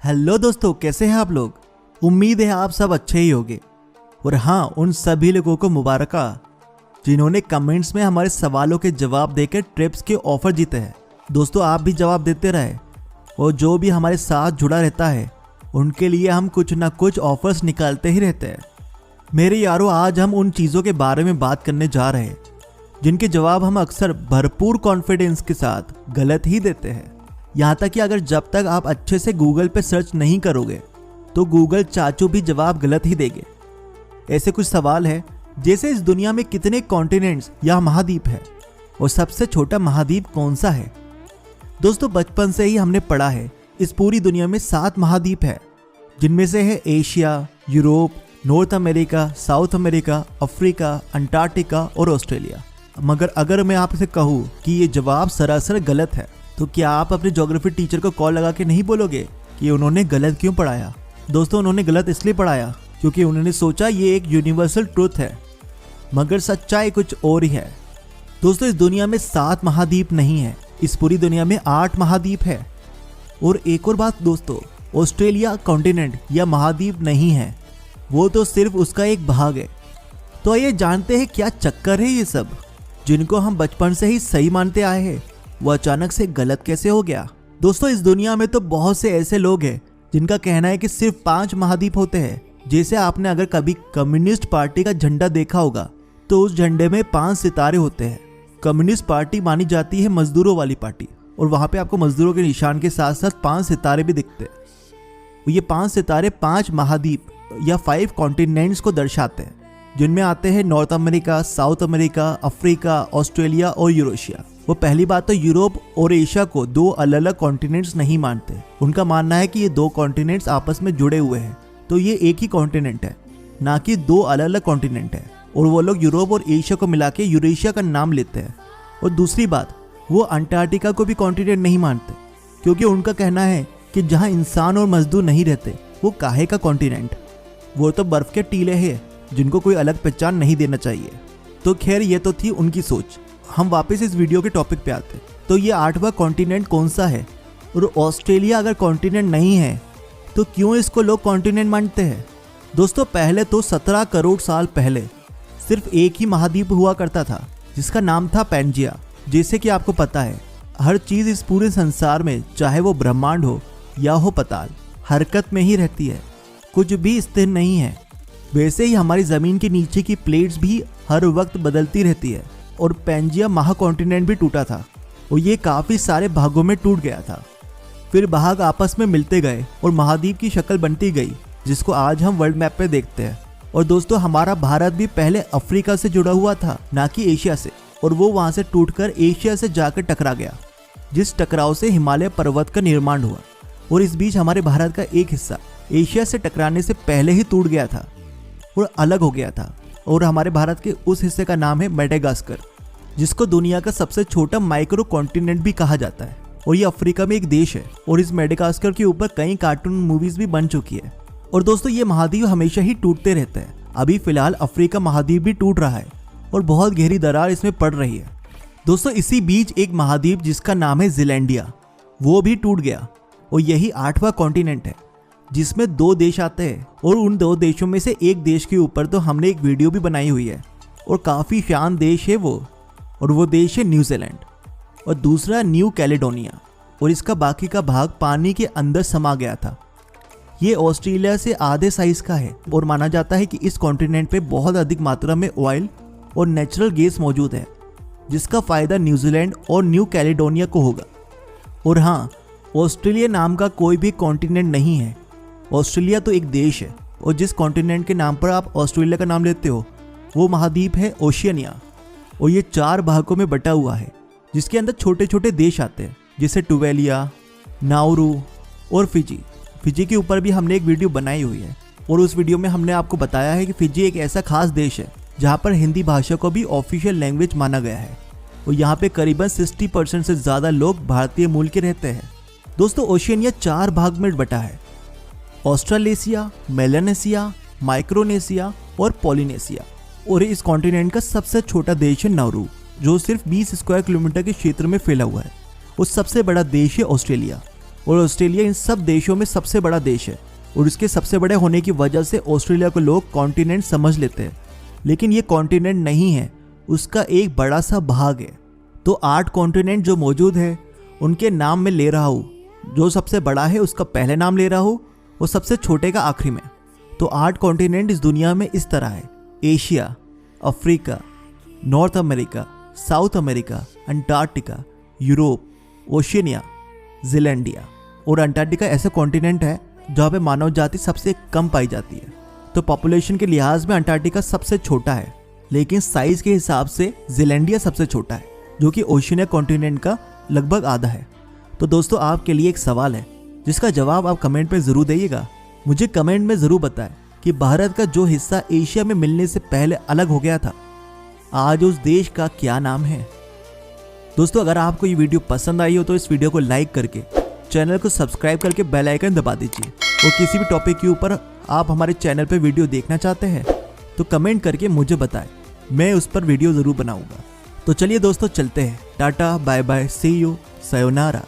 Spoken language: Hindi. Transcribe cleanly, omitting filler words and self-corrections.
हेलो दोस्तों, कैसे हैं आप लोग। उम्मीद है आप सब अच्छे ही होंगे। और हाँ, उन सभी लोगों को मुबारका जिन्होंने कमेंट्स में हमारे सवालों के जवाब देकर ट्रिप्स के ऑफर जीते हैं। दोस्तों, आप भी जवाब देते रहे और जो भी हमारे साथ जुड़ा रहता है उनके लिए हम कुछ ना कुछ ऑफर्स निकालते ही रहते हैं। मेरे यारों, आज हम उन चीज़ों के बारे में बात करने जा रहे हैं जिनके जवाब हम अक्सर भरपूर कॉन्फिडेंस के साथ गलत ही देते हैं। यहाँ तक कि अगर जब तक आप अच्छे से गूगल पे सर्च नहीं करोगे तो गूगल चाचू भी जवाब गलत ही देंगे। ऐसे कुछ सवाल है जैसे इस दुनिया में कितने कॉन्टिनेंट्स या महाद्वीप है और सबसे छोटा महाद्वीप कौन सा है। दोस्तों, बचपन से ही हमने पढ़ा है इस पूरी दुनिया में 7 महाद्वीप है, जिनमें से है Asia, Europe, north America, south America, Africa, Antarctica और ऑस्ट्रेलिया। मगर अगर मैं आपसे कहूँ कि ये जवाब सरासर गलत है तो क्या आप अपने ज्योग्राफी टीचर को कॉल लगा के नहीं बोलोगे कि उन्होंने गलत क्यों पढ़ाया। दोस्तों, उन्होंने गलत इसलिए पढ़ाया क्योंकि उन्होंने सोचा ये एक यूनिवर्सल ट्रूथ है, मगर सच्चाई कुछ और ही है। दोस्तों, इस दुनिया में 7 महाद्वीप नहीं है, इस पूरी दुनिया में 8 महाद्वीप है। और एक और बात दोस्तों, ऑस्ट्रेलिया कॉन्टिनेंट या महाद्वीप नहीं है, वो तो सिर्फ उसका एक भाग है। तो आइए जानते हैं क्या चक्कर है ये सब, जिनको हम बचपन से ही सही मानते आए हैं वो अचानक से गलत कैसे हो गया। दोस्तों, इस दुनिया में तो बहुत से ऐसे लोग हैं जिनका कहना है कि सिर्फ 5 महाद्वीप होते हैं। जैसे आपने अगर कभी कम्युनिस्ट पार्टी का झंडा देखा होगा तो उस झंडे में 5 सितारे होते हैं। कम्युनिस्ट पार्टी मानी जाती है मजदूरों वाली पार्टी, और वहां पे आपको मजदूरों के निशान के साथ साथ 5 सितारे भी दिखते हैं। ये 5 सितारे 5 महाद्वीप या 5 कॉन्टिनेंट्स को दर्शाते हैं, जिनमें आते हैं north America, south America, Africa, Australia और यूरेशिया। वो पहली बात तो यूरोप और एशिया को 2 अलग अलग कॉन्टिनेंट्स नहीं मानते। उनका मानना है कि ये 2 कॉन्टिनेंट्स आपस में जुड़े हुए हैं, तो ये एक ही कॉन्टिनेंट है, ना कि 2 अलग अलग कॉन्टिनेंट है। और वो लोग यूरोप और एशिया को मिला के यूरेशिया का नाम लेते हैं। और दूसरी बात, वो अंटार्कटिका को भी कॉन्टिनेंट नहीं मानते, क्योंकि उनका कहना है कि जहाँ इंसान और मजदूर नहीं रहते वो काहे का कॉन्टिनेंट, वो तो बर्फ के टीले हैं जिनको कोई अलग पहचान नहीं देना चाहिए। तो खैर, ये तो थी उनकी सोच। हम वापस इस वीडियो के टॉपिक पे आते हैं। तो ये 8वां कॉन्टिनेंट कौन सा है, और ऑस्ट्रेलिया अगर कॉन्टिनेंट नहीं है तो क्यों इसको लोग कॉन्टिनेंट मानते हैं। दोस्तों, पहले तो 17 करोड़ साल पहले सिर्फ एक ही महाद्वीप हुआ करता था जिसका नाम था पैंजिया। जैसे कि आपको पता है, हर चीज इस पूरे संसार में, चाहे वो ब्रह्मांड हो या हो पताल, हरकत में ही रहती है, कुछ भी स्थिर नहीं है। वैसे ही हमारी जमीन के नीचे की प्लेट्स भी हर वक्त बदलती रहती है। और पैंजिया महाकॉन्टिनेंट भी टूटा था और ये काफी सारे भागों में टूट गया था। फिर भाग आपस में मिलते गए और महाद्वीप की शक्ल बनती गई, जिसको आज हम वर्ल्ड मैप पे देखते हैं। और दोस्तों, हमारा भारत भी पहले अफ्रीका से जुड़ा हुआ था, ना कि एशिया से, और वो वहां से टूटकर एशिया से जाकर टकरा गया, जिस टकराव से हिमालय पर्वत का निर्माण हुआ। और इस बीच हमारे भारत का एक हिस्सा एशिया से टकराने से पहले ही टूट गया था और अलग हो गया था। और हमारे भारत के उस हिस्से का नाम है मेडागास्कर, जिसको दुनिया का सबसे छोटा माइक्रो कॉन्टिनेंट भी कहा जाता है। और ये अफ्रीका में एक देश है, और इस मेडागास्कर के ऊपर कई कार्टून मूवीज भी बन चुकी है। और दोस्तों, ये महाद्वीप हमेशा ही टूटते रहते हैं। अभी फिलहाल अफ्रीका महाद्वीप भी टूट रहा है और बहुत गहरी दरार इसमें पड़ रही है। दोस्तों, इसी बीच एक महाद्वीप जिसका नाम है जीलैंडिया, वो भी टूट गया। और यही 8वां कॉन्टिनेंट है, जिसमें 2 देश आते हैं। और उन 2 देशों में से एक देश के ऊपर तो हमने एक वीडियो भी बनाई हुई है, और काफी शान देश है वो, और वो देश है न्यूजीलैंड, और दूसरा न्यू कैलेडोनिया। और इसका बाकी का भाग पानी के अंदर समा गया था। ये ऑस्ट्रेलिया से आधे साइज का है, और माना जाता है कि इस कॉन्टिनेंट पे बहुत अधिक मात्रा में ऑयल और नेचुरल गैस मौजूद है, जिसका फायदा न्यूजीलैंड और न्यू कैलेडोनिया को होगा। और हाँ, ऑस्ट्रेलिया नाम का कोई भी कॉन्टिनेंट नहीं है, ऑस्ट्रेलिया तो एक देश है। और जिस कॉन्टिनेंट के नाम पर आप ऑस्ट्रेलिया का नाम लेते हो वो महाद्वीप है ओशियनिया। और ये 4 भागों में बटा हुआ है, जिसके अंदर छोटे छोटे देश आते हैं, जैसे टुवेलिया, नाउरू और फिजी। फिजी के ऊपर भी हमने एक वीडियो बनाई हुई है, और उस वीडियो में हमने आपको बताया है कि फिजी एक ऐसा खास देश है जहाँ पर हिंदी भाषा को भी ऑफिशियल लैंग्वेज माना गया है। और यहाँ पे करीबन 60% से ज़्यादा लोग भारतीय मूल के रहते हैं। दोस्तों, ओशियनिया 4 भाग में बटा है, ऑस्ट्रेलेशिया, मेलानेशिया, माइक्रोनेशिया और पॉलिनेशिया। और इस कॉन्टिनेंट का सबसे छोटा देश है नाउरू, जो सिर्फ 20 स्क्वायर किलोमीटर के क्षेत्र में फैला हुआ है। और सबसे बड़ा देश है ऑस्ट्रेलिया, और ऑस्ट्रेलिया इन सब देशों में सबसे बड़ा देश है और इसके सबसे बड़े होने की वजह से ऑस्ट्रेलिया को लोग कॉन्टिनेंट समझ लेते हैं, लेकिन ये कॉन्टिनेंट नहीं है, उसका एक बड़ा सा भाग है। तो 8 कॉन्टिनेंट जो मौजूद है उनके नाम मैं ले रहा हूँ। जो सबसे बड़ा है उसका पहले नाम ले रहा हूँ और सबसे छोटे का आखिरी में। तो 8 कॉन्टिनेंट इस दुनिया में इस तरह है: Asia, Africa, north America, south America, Antarctica, Europe, Oceania, Zealandia. और अंटार्कटिका ऐसा कॉन्टिनेंट है जहाँ पे मानव जाति सबसे कम पाई जाती है। तो पॉपुलेशन के लिहाज में अंटार्कटिका सबसे छोटा है, लेकिन साइज के हिसाब से जीलैंडिया सबसे छोटा है, जो कि ओशिनिया कॉन्टिनेंट का लगभग आधा है। तो दोस्तों, आपके लिए एक सवाल है जिसका जवाब आप कमेंट में ज़रूर दीजिएगा। मुझे कमेंट में ज़रूर बताएं कि भारत का जो हिस्सा एशिया में मिलने से पहले अलग हो गया था, आज उस देश का क्या नाम है। दोस्तों, अगर आपको ये वीडियो पसंद आई हो तो इस वीडियो को लाइक करके चैनल को सब्सक्राइब करके बेल आइकन दबा दीजिए। और किसी भी टॉपिक के ऊपर आप हमारे चैनल पे वीडियो देखना चाहते हैं तो कमेंट करके मुझे बताएं, मैं उस पर वीडियो ज़रूर बनाऊंगा। तो चलिए दोस्तों, चलते हैं। Tata, bye bye, see you, sayonara.